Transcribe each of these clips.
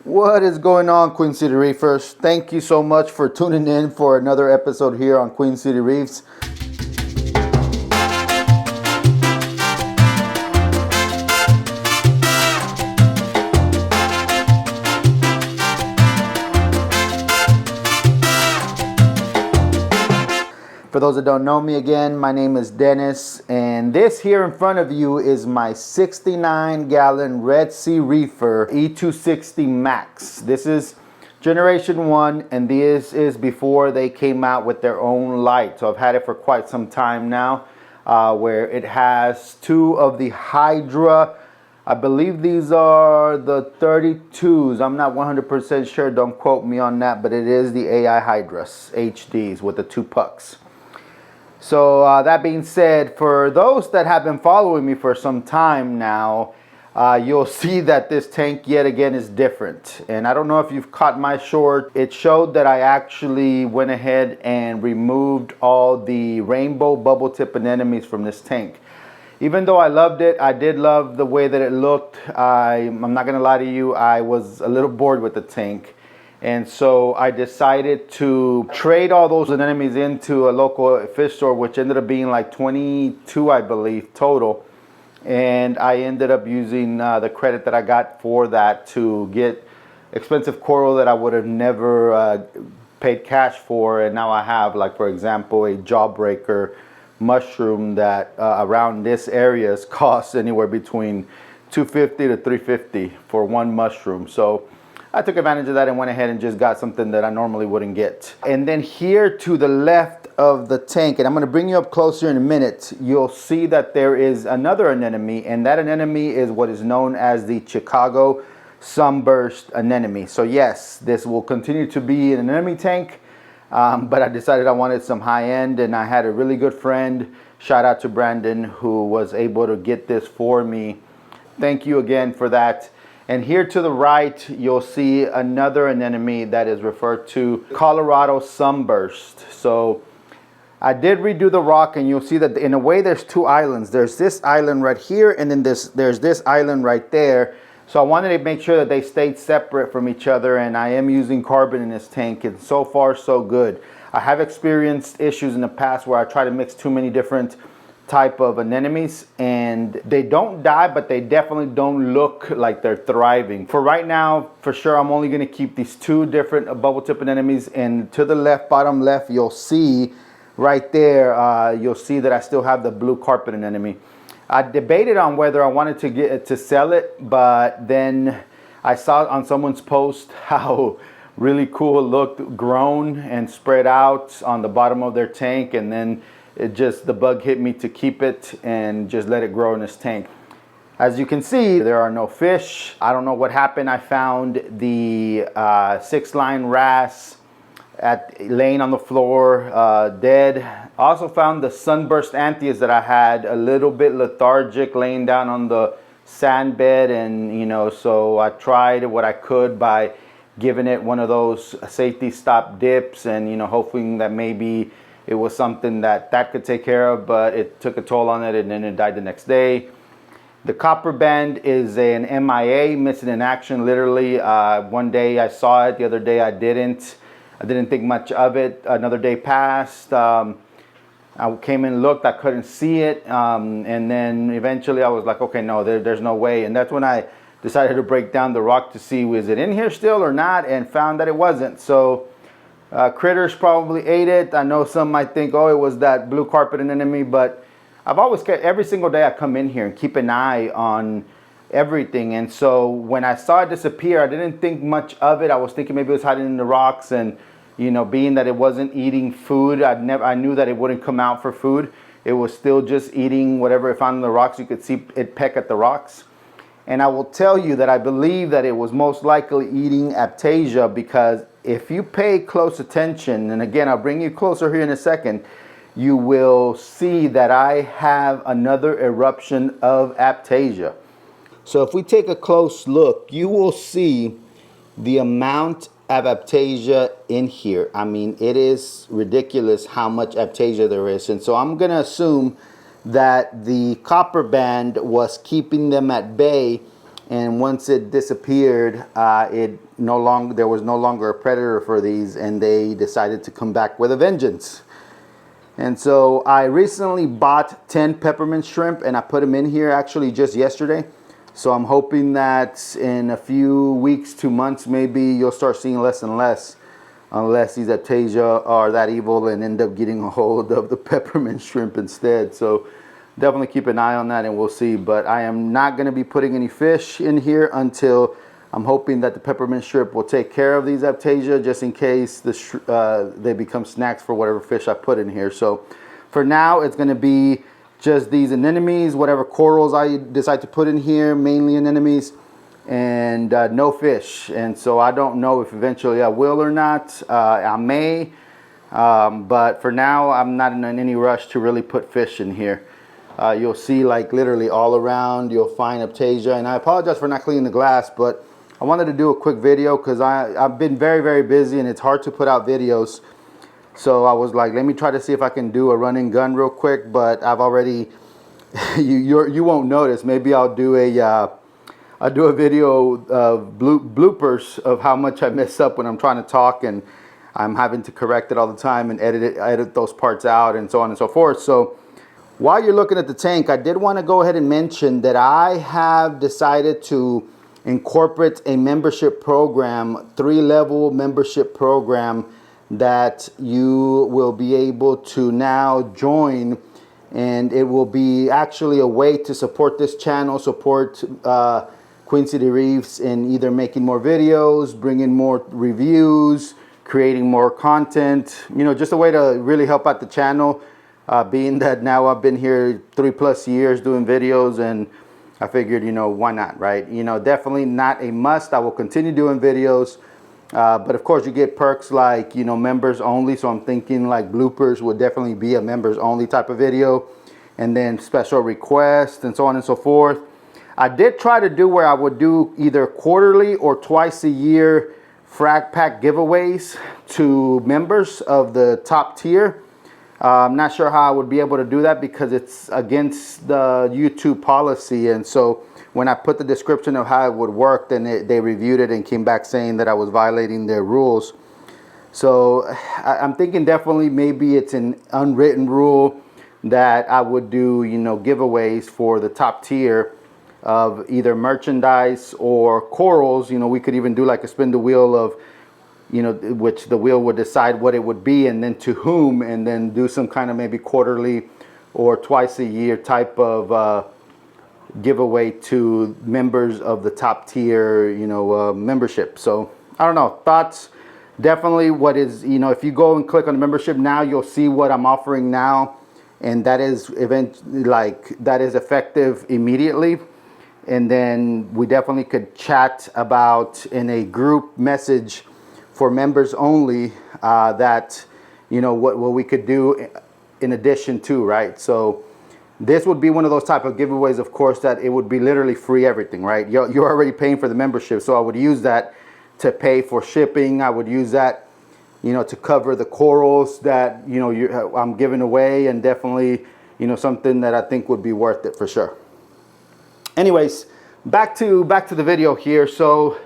What is going on, Queen City Reefers? Thank you so much for tuning in for another episode here on Queen City Reefs. For those that don't know me again, my name is Dennis, and this here in front of you is my 69-gallon Red Sea Reefer E-260 Max. This is generation 1, and this is before they came out with their own light. So I've had it for quite some time now, where it has 2 of the Hydra. I believe these are the 32s. I'm not 100% sure, don't quote me on that, but it is the AI Hydras HDs with the 2 pucks. So that being said, for those that have been following me for some time now, you'll see that this tank yet again is different. And I don't know if you've caught my short. It showed that I actually went ahead and removed all the rainbow bubble tip anemones from this tank. Even though I loved it, I did love the way that it looked. I'm not gonna lie to you, I was a little bored with the tank. And so I decided to trade all those anemones into a local fish store, which ended up being like 22, I believe, total. And I ended up using the credit that I got for that to get expensive coral that I would have never paid cash for. And now I have, like, for example, a jawbreaker mushroom that around this area costs anywhere between $250 to $350 for one mushroom. So I took advantage of that and went ahead and just got something that I normally wouldn't get. And then here to the left of the tank, and I'm gonna bring you up closer in a minute, you'll see that there is another anemone, and that anemone is what is known as the Chicago Sunburst anemone. So yes, this will continue to be an anemone tank, but I decided I wanted some high end, and I had a really good friend, shout out to Brandon, who was able to get this for me. Thank you again for that. And here to the right, you'll see another anemone that is referred to Colorado Sunburst. So I did redo the rock, and you'll see that in a way there's 2 islands. There's this island right here, and then there's this island right there. So I wanted to make sure that they stayed separate from each other, and I am using carbon in this tank, and so far so good. I have experienced issues in the past where I try to mix too many different type of anemones, and they don't die, but they definitely don't look like they're thriving. For right now, for sure, I'm only going to keep these 2 different bubble tip anemones. And to the left, bottom left, you'll see right there, you'll see that I still have the blue carpet anemone. I debated on whether I wanted to get to sell it, but then I saw on someone's post how really cool it looked grown and spread out on the bottom of their tank, and then the bug hit me to keep it and just let it grow in this tank. As you can see, there are no fish. I don't know what happened. I found the 6-line wrasse laying on the floor, dead. Also found the sunburst Anthias that I had a little bit lethargic, laying down on the sand bed, and so I tried what I could by giving it one of those safety stop dips, and hoping that maybe it was something that could take care of, but it took a toll on it, and then it died the next day. The copper band is an MIA, missing in action, literally. One day I saw it, the other day I didn't. I didn't think much of it. Another day passed. I came and looked, I couldn't see it. And then eventually I was like, okay, no, there's no way. And that's when I decided to break down the rock to see, was it in here still or not, and found that it wasn't. So critters probably ate it. I know some might think, oh, it was that blue carpet anemone, but I've always kept, every single day I come in here and keep an eye on everything. And so when I saw it disappear, I didn't think much of it. I was thinking maybe it was hiding in the rocks, and being that it wasn't eating food, I knew that it wouldn't come out for food. It was still just eating whatever it found in the rocks. You could see it peck at the rocks. And I will tell you that I believe that it was most likely eating Aiptasia, because if you pay close attention, and again, I'll bring you closer here in a second, you will see that I have another eruption of Aiptasia. So if we take a close look, you will see the amount of Aiptasia in here. I mean, it is ridiculous how much Aiptasia there is. And so I'm going to assume that the copper band was keeping them at bay and once it disappeared, there was no longer a predator for these, and they decided to come back with a vengeance. And so I recently bought 10 peppermint shrimp, and I put them in here actually just yesterday. So I'm hoping that in a few weeks to months, maybe you'll start seeing less and less, unless these Aiptasia are that evil and end up getting a hold of the peppermint shrimp instead. So definitely keep an eye on that, and we'll see. But I am not going to be putting any fish in here until I'm hoping that the peppermint shrimp will take care of these Aiptasia, just in case they become snacks for whatever fish I put in here. So for now, it's going to be just these anemones, whatever corals I decide to put in here, mainly anemones, and no fish. And so I don't know if eventually I will or not. I may, but for now, I'm not in any rush to really put fish in here. You'll see, like, literally all around, you'll find Aiptasia. And I apologize for not cleaning the glass, but I wanted to do a quick video because I've been very, very busy, and it's hard to put out videos. So I was like, let me try to see if I can do a run and gun real quick, but I've already, you won't notice. Maybe I'll do a video of bloopers of how much I mess up when I'm trying to talk, and I'm having to correct it all the time and edit those parts out, and so on and so forth. So while you're looking at the tank, I did want to go ahead and mention that I have decided to incorporate a membership program, 3-level membership program, that you will be able to now join, and it will be actually a way to support this channel, support Queen City Reefs in either making more videos, bringing more reviews, creating more content, you know, just a way to really help out the channel, being that now I've been here 3+ years doing videos, and I figured, you know, why not, right? You know, definitely not a must. I will continue doing videos. But of course you get perks like, you know, members only. So I'm thinking like bloopers would definitely be a members only type of video, and then special requests and so on and so forth. I did try to do where I would do either quarterly or twice a year frag pack giveaways to members of the top tier. I'm not sure how I would be able to do that because it's against the YouTube policy. And so when I put the description of how it would work, then they reviewed it and came back saying that I was violating their rules. So I'm thinking definitely maybe it's an unwritten rule that I would do, you know, giveaways for the top tier of either merchandise or corals. You know, we could even do like a spin the wheel of, you know, which the wheel would decide what it would be and then to whom, and then do some kind of maybe quarterly or twice a year type of giveaway to members of the top tier, you know, membership. So I don't know, thoughts. Definitely what is, you know, if you go and click on the membership now, you'll see what I'm offering now, and that is that is effective immediately. And then we definitely could chat about in a group message for members only, that, you know, what we could do in addition to, right? So this would be one of those type of giveaways, of course, that it would be literally free everything, right? You're already paying for the membership, so I would use that to pay for shipping. I would use that, you know, to cover the corals that, you know, I'm giving away, and definitely, you know, something that I think would be worth it for sure. Anyways, back to the video here. So,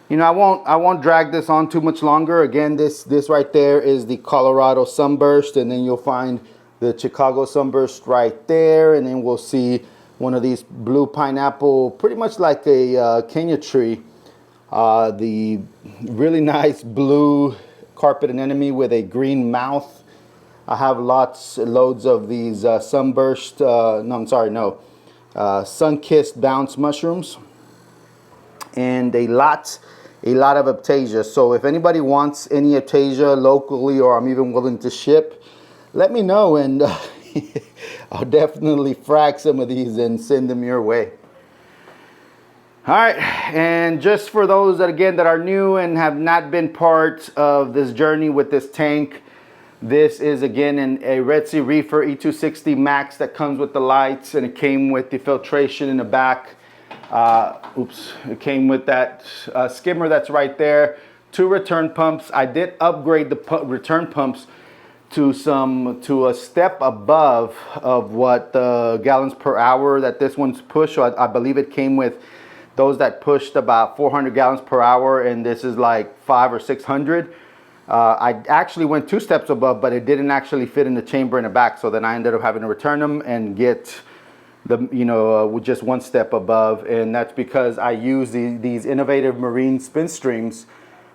you know, I won't drag this on too much longer. Again, this right there is the Colorado Sunburst, and then you'll find the Chicago Sunburst right there, and then we'll see one of these blue pineapple, pretty much like a Kenya tree. The really nice blue carpet anemone with a green mouth. I have loads of these Sunburst, sun-kissed bounce mushrooms, and a lot of Aiptasia. So if anybody wants any Aiptasia locally, or I'm even willing to ship, let me know, and I'll definitely frag some of these and send them your way. All right, and just for those that are new and have not been part of this journey with this tank, this is again a Red Sea Reefer E-260 Max that comes with the lights, and it came with the filtration in the back. It came with that skimmer that's right there, 2 return pumps. I did upgrade the return pumps to a step above of what the gallons per hour that this one's push. So I believe it came with those that pushed about 400 gallons per hour, and this is like 500 or 600. I actually went 2 steps above, but it didn't actually fit in the chamber in the back. So then I ended up having to return them and get the, with just 1 step above. And that's because I use these innovative marine Spinstreams,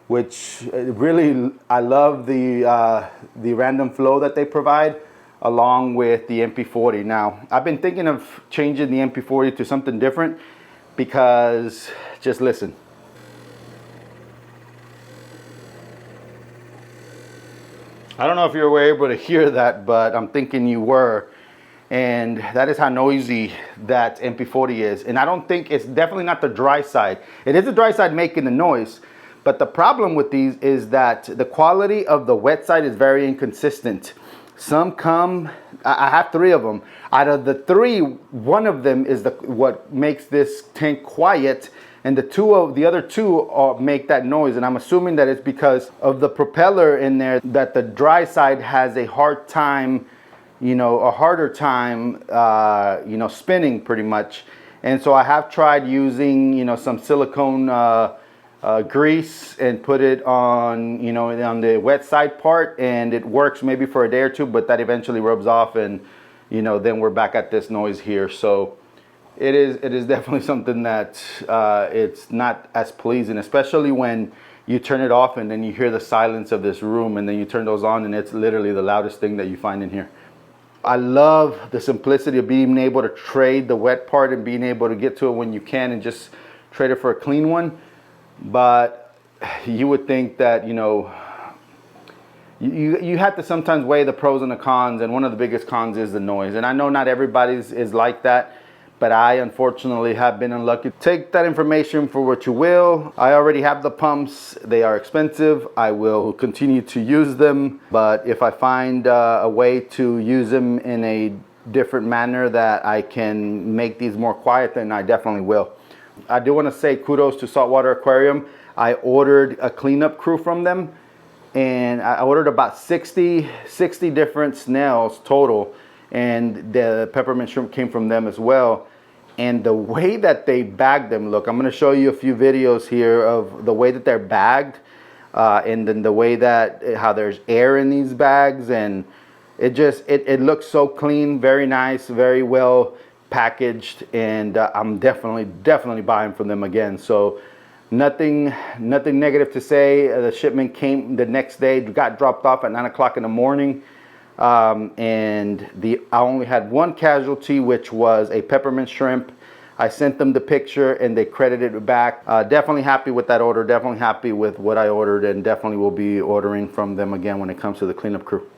which really, I love the random flow that they provide along with the MP40. Now, I've been thinking of changing the MP40 to something different because, just listen. I don't know if you were able to hear that, but I'm thinking you were. And that is how noisy that MP40 is. And I don't think, it's definitely not the dry side. It is the dry side making the noise. But the problem with these is that the quality of the wet side is very inconsistent. Some come, I have 3 of them. Out of the 3, 1 of them is what makes this tank quiet, and the other 2 make that noise. And I'm assuming that it's because of the propeller in there, that the dry side has a hard time, a harder time, spinning pretty much. And so I have tried using, some silicone grease and put it on, on the wet side part, and it works maybe for a day or 2, but that eventually rubs off, and then we're back at this noise here. So it is definitely something that it's not as pleasing, especially when you turn it off and then you hear the silence of this room, and then you turn those on and it's literally the loudest thing that you find in here. I love the simplicity of being able to trade the wet part and being able to get to it when you can and just trade it for a clean one. But you would think that, you have to sometimes weigh the pros and the cons, and one of the biggest cons is the noise. And I know not everybody's is like that, but I unfortunately have been unlucky. Take that information for what you will. I already have the pumps. They are expensive. I will continue to use them, but if I find a way to use them in a different manner that I can make these more quiet, then I definitely will. I do want to say kudos to Saltwater Aquarium. I ordered a cleanup crew from them, and I ordered about 60 different snails total, and the peppermint shrimp came from them as well. And the way that they bagged them, look, I'm going to show you a few videos here of the way that they're bagged, and then the way that how there's air in these bags, and it looks so clean, very nice, very well packaged, and I'm definitely buying from them again. So nothing negative to say. The shipment came the next day, got dropped off at 9 o'clock in the morning, and I only had 1 casualty, which was a peppermint shrimp. I sent them the picture and they credited it back. Definitely happy with that order, definitely happy with what I ordered, and definitely will be ordering from them again when it comes to the cleanup crew.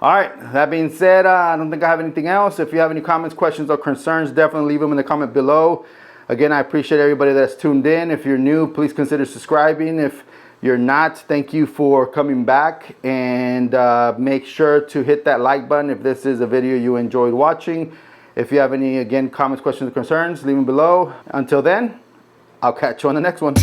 All right, that being said, I don't think I have anything else. If you have any comments, questions, or concerns, definitely leave them in the comment below. Again, I appreciate everybody that's tuned in. If you're new, please consider subscribing. If you're not, thank you for coming back, and make sure to hit that like button if this is a video you enjoyed watching. If you have any, again, comments, questions, or concerns, leave them below. Until then, I'll catch you on the next one.